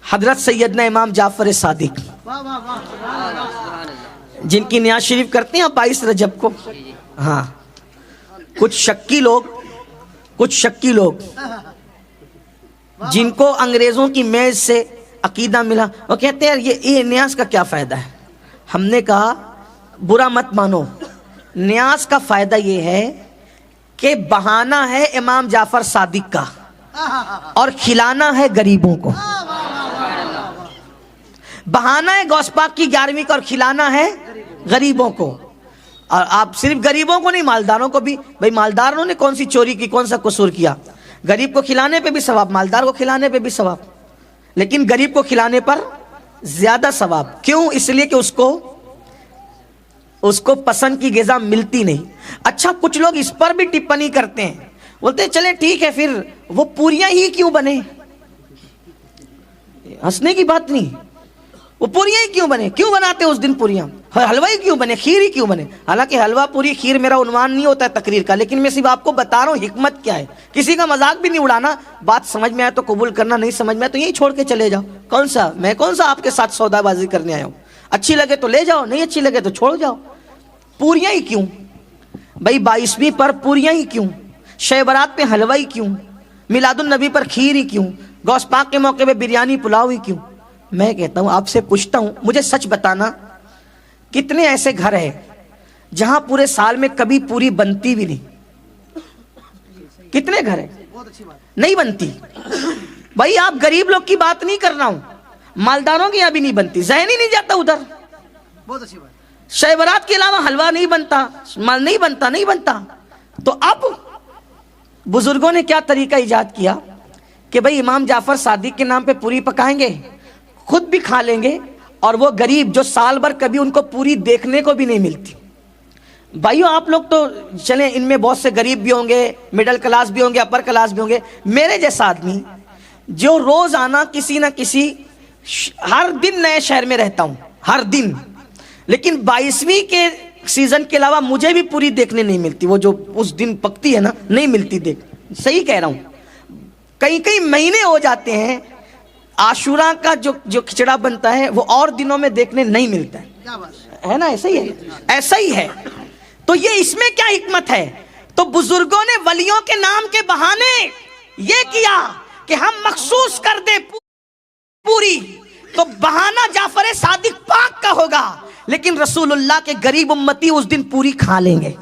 हजरत सैयदना इमाम जाफर सादिक, जिनकी नियाज शरीफ करते हैं 22 रजब को। हाँ, कुछ शक्की लोग जिनको अंग्रेजों की मेज से अकीदा मिला, वो कहते हैं ये न्यास का क्या फायदा है। हमने कहा बुरा मत मानो, न्यास का फायदा ये है कि बहाना है इमाम जाफर सादिक का और खिलाना है गरीबों को। बहाना है गौस पाक की 11वीं का और खिलाना है गरीबों को। और आप सिर्फ गरीबों को नहीं, मालदारों को भी। भाई मालदारों ने कौन सी चोरी की, कौन सा कसूर किया? गरीब को खिलाने पे भी सवाब, मालदार को खिलाने पे भी सवाब, लेकिन गरीब को खिलाने पर ज्यादा सवाब। क्यों? इसलिए कि उसको पसंद की ग़िज़ा मिलती नहीं। अच्छा, कुछ लोग इस पर भी टिप्पणी करते हैं, बोलते हैं चले ठीक है, फिर वो पूरियां ही क्यों बने? हंसने की बात नहीं, वो पूरियां ही क्यों बने? क्यों बनाते उस दिन पूरियां? हलवा ही क्यों बने? खीर ही क्यों बने? हालांकि हलवा पूरी खीर मेरा उन्वान नहीं होता है तकरीर का, लेकिन मैं सिर्फ आपको बता रहा हूँ हिकमत क्या है। किसी का मजाक भी नहीं उड़ाना, बात समझ में आए तो कबूल करना, नहीं समझ में आए तो यही छोड़ के चले जाओ। कौन सा आपके साथ सौदाबाजी करने आया हूँ? अच्छी लगे तो ले जाओ, नहीं अच्छी लगे तो छोड़ जाओ। पूरियां ही क्यों भाई? 22वीं पर पूरियां ही क्यों? शब बारात पे हलवा ही क्यों? मिलादुन नबी पर खीर ही क्यों? गौस पाक के मौके पे बिरयानी पुलाव ही क्यों? मैं कहता हूं, आपसे पूछता हूं, मुझे सच बताना, कितने ऐसे घर हैं जहां पूरे साल में कभी पूरी बनती भी नहीं? कितने घर हैं नहीं बनती? भाई आप गरीब लोग की बात नहीं कर रहा हूं, मालदारों के यहां भी नहीं बनती, जहन ही नहीं जाता उधर। बहुत अच्छी बात। शब बारात के अलावा हलवा नहीं बनता, माल नहीं बनता। तो अब बुजुर्गों ने क्या तरीका इजाद किया कि भाई इमाम जाफर सादिक के नाम पे पूरी पकाएंगे, खुद भी खा लेंगे, और वो गरीब जो साल भर कभी उनको पूरी देखने को भी नहीं मिलती। भाइयों आप लोग तो चले, इनमें बहुत से गरीब भी होंगे, मिडिल क्लास भी होंगे, अपर क्लास भी होंगे। मेरे जैसा आदमी जो रोज आना किसी ना किसी, हर दिन नए शहर में रहता हूं, हर दिन, लेकिन 22वीं के सीजन के अलावा मुझे भी पूरी देखने नहीं मिलती। वो जो उस दिन पकती है ना, नहीं मिलती देख। सही कह रहा हूं, कई महीने हो जाते हैं, आशूरा का जो खिचड़ा बनता है वो और दिनों में देखने नहीं मिलता है ना? ऐसा ही है। तो ये इसमें क्या हिकमत है? तो बुजुर्गों ने वलियों के नाम के बहाने ये किया कि हम मखसूस कर दे पूरी, तो बहाना जाफर सादिक पाक का होगा, लेकिन रसूलुल्लाह के गरीब उम्मती उस दिन पूरी खा लेंगे।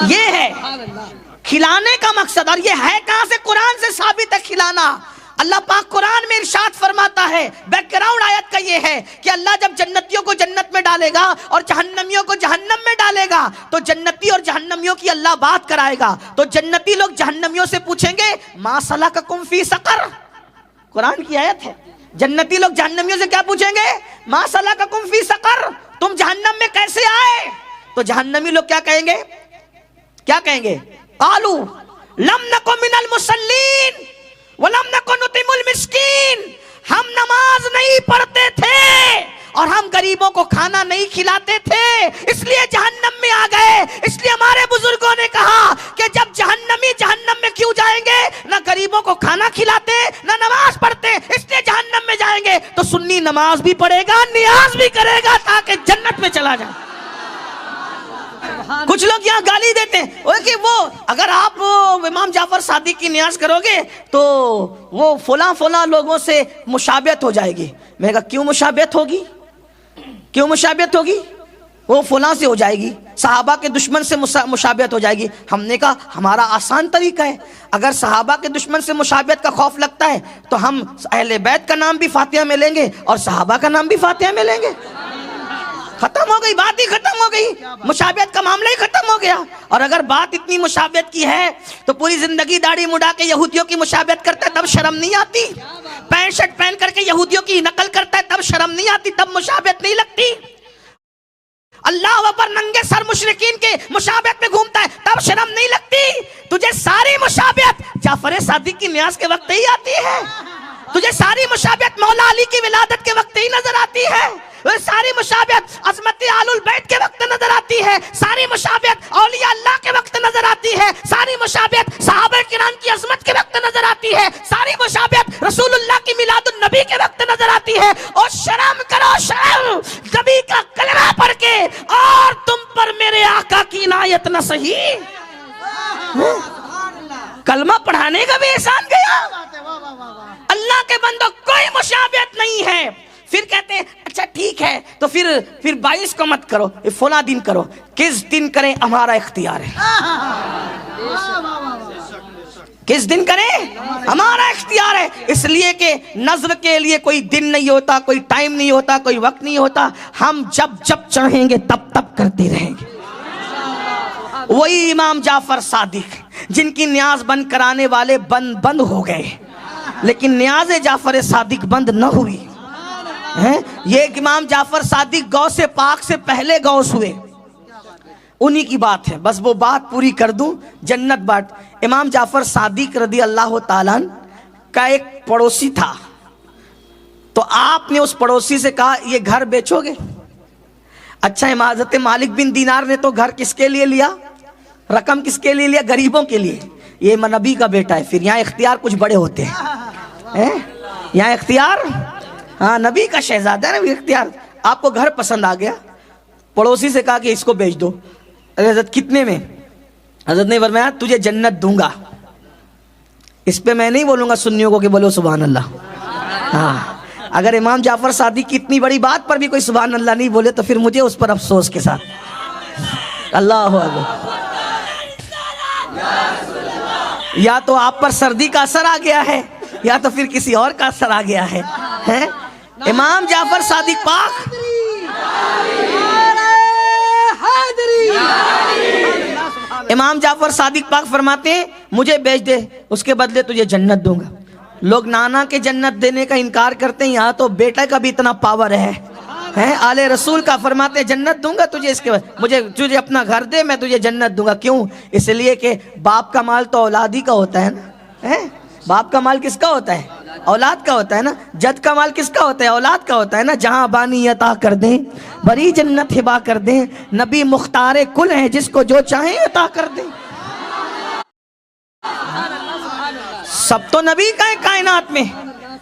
ये है खिलाने का मकसद। और ये है कहां से? कुरान से साबित है खिलाना। अल्लाह पाक कुरान में इरशाद फरमाता है, बैकग्राउंड आयत का ये है कि अल्लाह जब जन्नतियों को जन्नत में डालेगा और जहन्नमियों को जहन्नम में डालेगा, तो जन्नती और जहन्नमियों की अल्लाह बात कराएगा। तो जन्नती लोग जहन्नमियों से पूछेंगे, मा सलककुम फी सकर। कुरान की आयत है। जन्नती लोग जहन्नमियों से क्या पूछेंगे? मा सलककुम फी सकर, तुम जहन्नम में कैसे आए? तो जहन्नमी लोग क्या कहेंगे? कालू लम नकु मिनल मुसल्लीन वलम नकु नुतिमुल मिस्कीन, हम नमाज नहीं पढ़ते थे और हम गरीबों को खाना नहीं खिलाते थे, इसलिए जहन्नम में आ गए। इसलिए हमारे बुजुर्गों ने कहा कि जब जहन्नमी जहन्नम में क्यों जाएंगे? ना गरीबों को खाना खिलाते, ना नमाज पढ़ते, इसलिए जहन्नम में जाएंगे। तो सुन्नी नमाज भी पढ़ेगा, नियाज भी करेगा, ताकि जन्नत में चला जाए। कुछ लोग यहाँ गाली देते हैं कि वो अगर आप इमाम जाफर सादिक की नियाज करोगे तो वो फला लोगों से मुशाबियत हो जाएगी। मैं कहा क्यों मुशाबियत होगी? वो फला से हो जाएगी, सहाबा के दुश्मन से मुशाबियत हो जाएगी। हमने कहा हमारा आसान तरीका है, अगर सहाबा के दुश्मन से मुशाबियत का खौफ लगता है तो हम अहले बैत का नाम भी फातिहा में लेंगे और सहाबा का नाम भी फातिहा में लेंगे। खत्म हो गई, बात ही खत्म हो गई, मुशाबियत का मामला ही खत्म हो गया। और अगर बात इतनी मुशाबियत की है तो पूरी जिंदगी दाढ़ी मुड़ा के यहूदियों की मुशाबियत करता है, तब शर्म नहीं आती? पैंट शर्ट पहन करके यहूदियों की नकल करता है, तब शर्म नहीं आती? तब मुशाबियत नहीं लगती? अल्लाह अकबर नंगे सर मुशरिकीन के मुशाबियत में घूमता है, तब शर्म नहीं लगती? तुझे सारी मुशाबियत जाफर सादिक की नियाज के वक्त ही आती है, तुझे सारी मुशाबियत मौला अली की विलादत के वक्त ही नजर आती है, सारी मुशाबियत अज़मत आलुल बैत के वक्त नजर आती है, सारी मुशाबियत औलिया अल्लाह के वक्त नजर आती है, सारी मुशाबियत सहाबा किराम की अज़मत के वक्त नजर आती है, सारी मुशाबियत रसूलुल्लाह की मिलादुन नबी के वक्त नजर आती है। और शर्म करो शर्म, नबी का कलमा पढ़ के और तुम पर मेरे आका की इनायत न सही। कलमा पढ़ाने का भी एहसान गया। अल्लाह के बंदों कोई मुशाबियत नहीं है। फिर कहते हैं अच्छा ठीक है तो फिर 22 को मत करो, फला दिन करो। किस दिन करें हमारा इख्तियार है, किस दिन करें हमारा इख्तियार है। इसलिए कि नज़र के लिए कोई दिन नहीं होता, कोई टाइम नहीं होता, कोई वक्त नहीं होता। हम जब जब चाहेंगे तब तब करते रहेंगे। वही इमाम जाफर सादिक जिनकी न्याज बंद कराने वाले बंद हो गए, लेकिन न्याज जाफर सादिक बंद न हुई है। ये इमाम जाफर सादिक गौ से पाक से पहले गौस हुए, उन्हीं की बात है। बस वो बात पूरी कर दूं, जन्नत बाट। इमाम जाफर सादिक रदी अल्लाह ताला का एक पड़ोसी था, तो आपने उस पड़ोसी से कहा ये घर बेचोगे? अच्छा, हज़रत मालिक बिन दीनार ने तो घर किसके लिए लिया, रकम किसके लिए लिया? गरीबों के लिए। ये नबी का बेटा है, फिर यहाँ इख्तियार कुछ बड़े होते हैं, यहाँ इख्तियार, हाँ नबी का शहजादा है ना इख्तियार। आपको घर पसंद आ गया, पड़ोसी से कहा कि इसको बेच दो। अरे हजरत कितने में? हजरत ने फरमाया तुझे जन्नत दूंगा। इस पे मैं नहीं बोलूंगा सुन्नियों को कि बोलो सुभान अल्लाह। हाँ, अगर इमाम जाफर सादिक की इतनी बड़ी बात पर भी कोई सुभान अल्लाह नहीं बोले तो फिर मुझे उस पर अफसोस के साथ। अल्लाह अकबर। या तो आप पर सर्दी का असर आ गया है या तो फिर किसी और का असर आ गया है, हैं? इमाम जाफर सादिक पाक इमाम जाफर सादिक पाक फरमाते हैं मुझे बेच दे, उसके बदले तुझे जन्नत दूंगा। लोग नाना के जन्नत देने का इनकार करते हैं, यहाँ तो बेटा का भी इतना पावर है आले रसूल का। फरमाते हैं जन्नत दूंगा तुझे, इसके बाद मुझे तुझे अपना घर दे, मैं तुझे जन्नत दूंगा। क्यों? इसलिए कि बाप का माल तो औलाद ही का होता है ना, है? बाप का माल किसका होता है? औलाद का होता है ना। जद का माल किसका होता है? औलाद का होता है ना। जहां बानी अता कर दें, बड़ी जन्नत हिबा कर दें, नबी मुख्तारे कुल हैं, जिसको जो चाहे अता कर दें। सब तो नबी का है कायनात में।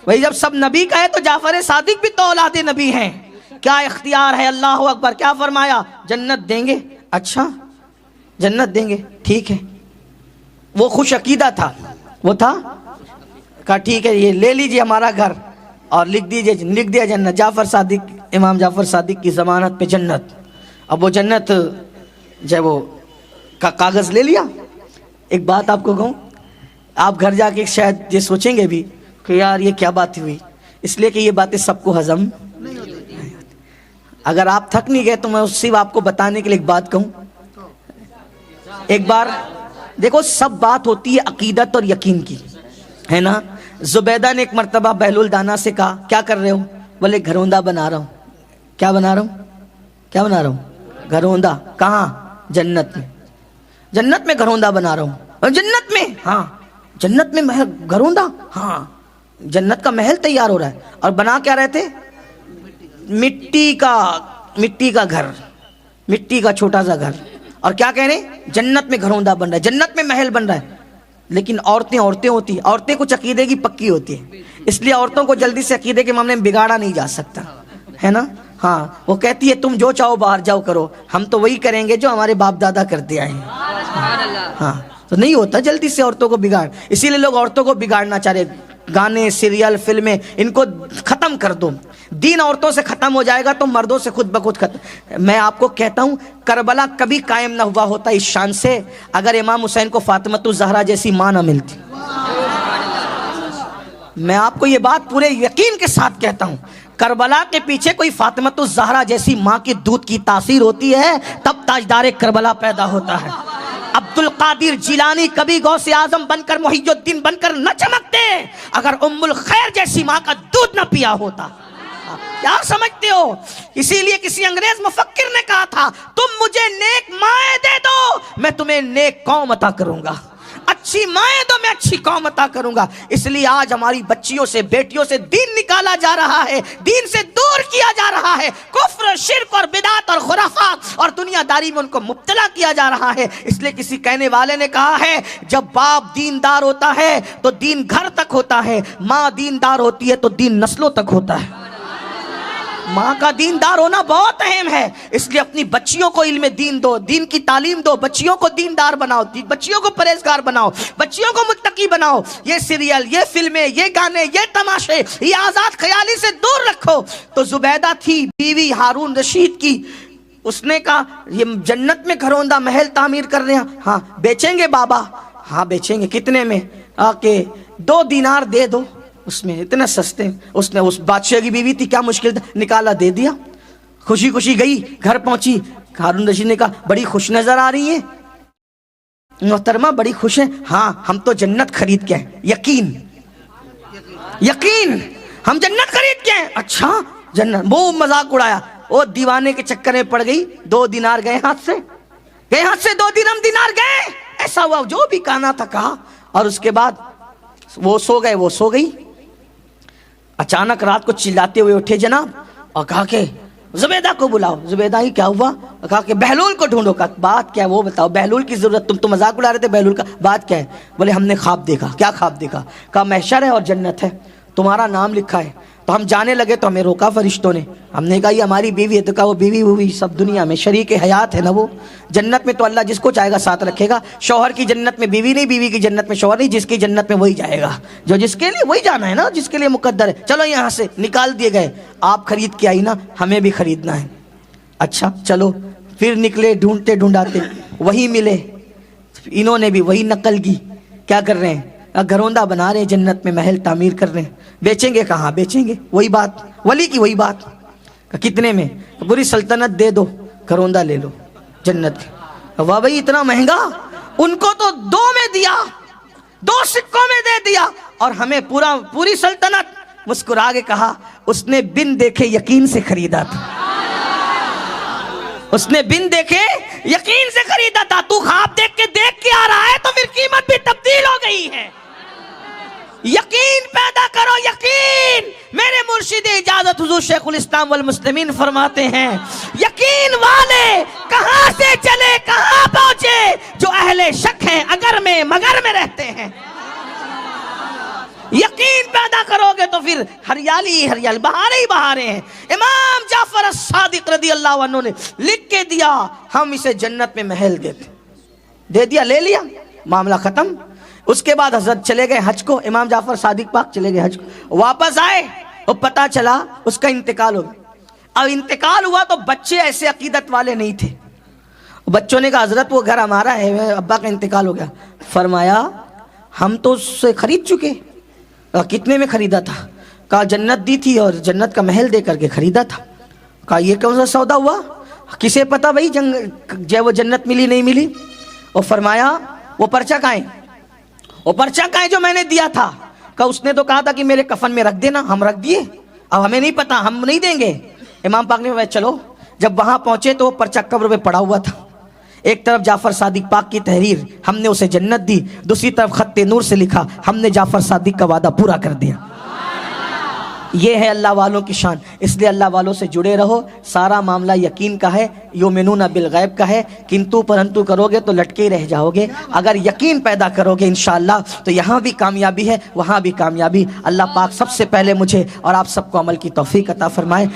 भाई जब सब नबी का है तो जाफर सादिक भी तो औलाद नबी हैं। क्या इख्तियार है, अल्लाह अकबर। क्या फरमाया? जन्नत देंगे। अच्छा जन्नत देंगे, ठीक है। वो खुश अकीदा था, वो था, कहा ठीक है ये ले लीजिए हमारा घर और लिख दिया जन्नत। जाफर सादिक, इमाम जाफर सादिक की जमानत पे जन्नत। अब वो जन्नत जब वो कागज ले लिया। एक बात आपको कहूँ, आप घर जाके शायद ये सोचेंगे भी कि यार ये क्या बात हुई, इसलिए कि ये बातें सबको हजम नहीं होती। अगर आप थक नहीं गए तो मैं सिर्फ आपको बताने के लिए एक बात कहूँ। एक बार देखो, सब बात होती है अकीदत और यकीन की, है ना। जुबैदा ने एक मर्तबा बहलुल दाना से कहा क्या कर रहे हो? बोले घरौंदा बना रहा हूँ। क्या बना रहा हूँ? क्या बना रहा हूँ? घरौंदा। कहाँ? जन्नत में। जन्नत में घरौंदा बना रहा हूँ। जन्नत में? हाँ। जन्नत में महल, घरौंदा? हाँ। जन्नत का महल तैयार हो रहा है। और बना क्या रहे थे? मिट्टी का घर, मिट्टी का छोटा सा घर। और क्या कह रहे हैं? जन्नत में घरौंदा बन रहा है, जन्नत में महल बन रहा है। लेकिन औरतें होती हैं, औरतें कुछ अकीदे की पक्की होती है, इसलिए औरतों को जल्दी से अकीदे के मामले में बिगाड़ा नहीं जा सकता, है ना। हाँ, वो कहती है तुम जो चाहो बाहर जाओ करो, हम तो वही करेंगे जो हमारे बाप दादा करते आए हैं। हाँ, तो नहीं होता जल्दी से औरतों को बिगाड़। इसीलिए लोग औरतों को बिगाड़ना चाह रहे। गाने, सीरियल, फिल्में, इनको खत्म कर दो। दीन औरतों से खत्म हो जाएगा तो मर्दों से खुद ब खुद खत्म। मैं आपको कहता हूँ करबला कभी कायम ना हुआ होता इस शान से अगर इमाम हुसैन को फातिमतुज़ ज़हरा जैसी माँ ना मिलती। मैं आपको ये बात पूरे यकीन के साथ कहता हूँ, करबला के पीछे कोई फातिमतुज़ ज़हरा जैसी माँ की दूध की तासीर होती है, तब ताजदार करबला पैदा होता है। अब्दुल कादिर जिलानी कभी गौसे आजम बनकर, मुहियुद्दीन बनकर न चमकते अगर उम्मुल खैर जैसी माँ का दूध न पिया होता। क्या समझते हो? इसीलिए किसी अंग्रेज मुफक्किर ने कहा था तुम मुझे नेक माएँ दे दो, मैं तुम्हें नेक कौम अता करूंगा। अच्छा अच्छी माएँ दो, मैं अच्छी कौम अता करूंगा। इसलिए आज हमारी बच्चियों से, बेटियों से दीन निकाला जा रहा है, दीन से दूर किया जा रहा है, कुफ्र, शिर्क और बिदात और खुराफात और दुनियादारी में उनको मुब्तला किया जा रहा है। इसलिए किसी कहने वाले ने कहा है, जब बाप दीनदार होता है तो दीन घर तक होता है, माँ दीनदार होती है तो दीन नस्लों तक होता है। माँ का दीनदार होना बहुत अहम है। इसलिए अपनी बच्चियों को इल्म दीन दो, दीन की तालीम दो, बच्चियों को दीनदार बनाओ, बच्चियों को परहेजगार बनाओ, बच्चियों को मुत्तकी बनाओ। ये सीरियल, ये फिल्में, ये गाने, ये तमाशे, ये आजाद ख्याली से दूर रखो। तो जुबैदा थी बीवी हारून रशीद की, उसने कहा ये जन्नत में घरौंदा महल तामीर कर रहे हैं। हाँ बेचेंगे बाबा? हाँ बेचेंगे। कितने में? आके 2 दीनार दे दो। उसमें इतने सस्ते। उसने, उस बादशाह की बीवी थी, क्या मुश्किल था, निकाला दे दिया। खुशी खुशी गई, घर पहुंची। हारून रशीद ने कहा बड़ी खुश नजर आ रही है मोहतरमा, बड़ी खुश है। हाँ हम तो जन्नत खरीद के हैं। यकीन यकीन हम जन्नत खरीद के हैं। अच्छा जन्नत? वो मजाक उड़ाया। वो दीवाने के चक्कर में पड़ गई। 2 दीनार गए हाथ से, 2 दीनार गए। ऐसा हुआ जो भी कहना था कहा, और उसके बाद वो सो गए, वो सो गई। अचानक रात को चिल्लाते हुए उठे जनाब और कहा कि जुबैदा को बुलाओ। जुबैदा ही क्या हुआ? कहा कि बहलूल को ढूंढो। का बात क्या है वो बताओ, बहलूल की जरूरत, तुम तो मजाक उड़ा रहे थे बहलूल का, बात क्या है? बोले हमने ख्वाब देखा। क्या ख्वाब देखा? कहा महशर है और जन्नत है, तुम्हारा नाम लिखा है। तो हम जाने लगे तो हमें रोका फरिश्तों ने। हमने कहा ये हमारी बीवी है। तो कहा वो बीवी हुई सब दुनिया में शरीक हयात है ना, वो जन्नत में तो अल्लाह जिसको चाहेगा साथ रखेगा। शौहर की जन्नत में बीवी नहीं, बीवी की जन्नत में शौहर नहीं, जिसकी जन्नत में वही जाएगा, जो जिसके लिए वही जाना है ना, जिसके लिए मुकद्दर है। चलो यहाँ से निकाल दिए गए। आप खरीद के आई ना, हमें भी खरीदना है। अच्छा चलो। फिर निकले ढूंढते ढूंढाते, वही मिले। इन्होंने भी वही नकल की। क्या कर रहे हैं? घरौंदा बना रहे हैं, जन्नत में महल तामीर कर रहे हैं। बेचेंगे? कहाँ बेचेंगे? वही बात, वली की वही बात। कितने में? पूरी सल्तनत दे दो, घरौंदा ले लो जन्नत के। वाह भाई इतना महंगा? उनको तो 2 में दिया, 2 सिक्कों में दे दिया, और हमें पूरी सल्तनत। मुस्कुरा के कहा उसने बिन देखे यकीन से खरीदा था, उसने बिन देखे यकीन से खरीदा था। तू ख्वाब देख के आ रहा है तो फिर कीमत भी तब्दील हो गई है। यकीन पैदा करो, यकीन। मेरे मुर्शिद इजाजत हुजूर शेखुल इस्लाम वल मुस्लिमीन फरमाते हैं, यकीन वाले कहां से चले कहां पहुंचे, जो अहले शक हैं अगर में मगर में रहते हैं। यकीन पैदा करोगे तो फिर हरियाली हरियाली, बहारे ही बहारे हैं। इमाम जाफर सादिक रदी अल्लाह अन्हु ने लिख के दिया, हम इसे जन्नत में महल देते। दे दिया, ले लिया, मामला खत्म। उसके बाद हजरत चले गए हज को। इमाम जाफर सादिक पाक चले गए हज को। वापस आए और पता चला उसका इंतकाल हो गया। अब इंतकाल हुआ तो बच्चे ऐसे अकीदत वाले नहीं थे। बच्चों ने कहा हजरत वो घर हमारा है, अब्बा का इंतकाल हो गया। फरमाया हम तो उससे खरीद चुके। कितने में खरीदा था? कहा जन्नत दी थी और जन्नत का महल दे करके खरीदा था। कहा ये कौन सा सौदा हुआ? किसे पता भाई जब वो जन्नत मिली नहीं मिली। और फरमाया वो पर्चा कहाँ है? वो पर्चा कहाँ है जो मैंने दिया था? कहा उसने तो कहा था कि मेरे कफन में रख देना, हम रख दिए, अब हमें नहीं पता, हम नहीं देंगे। इमाम पाक ने कहा चलो। जब वहां पहुंचे तो वो पर्चा कब्र पे पड़ा हुआ था। एक तरफ जाफर सादिक पाक की तहरीर, हमने उसे जन्नत दी। दूसरी तरफ खत्ते नूर से लिखा, हमने जाफर सादिक का वादा पूरा कर दिया। ये है अल्लाह वालों की शान। इसलिए अल्लाह वालों से जुड़े रहो। सारा मामला यकीन का है, युमिनूना बिल गैब का है। किंतु परंतु करोगे तो लटके ही रह जाओगे। अगर यकीन पैदा करोगे इंशाअल्लाह तो यहाँ भी कामयाबी है, वहाँ भी कामयाबी। अल्लाह पाक सबसे पहले मुझे और आप सबको अमल की तौफीक अता फरमाए।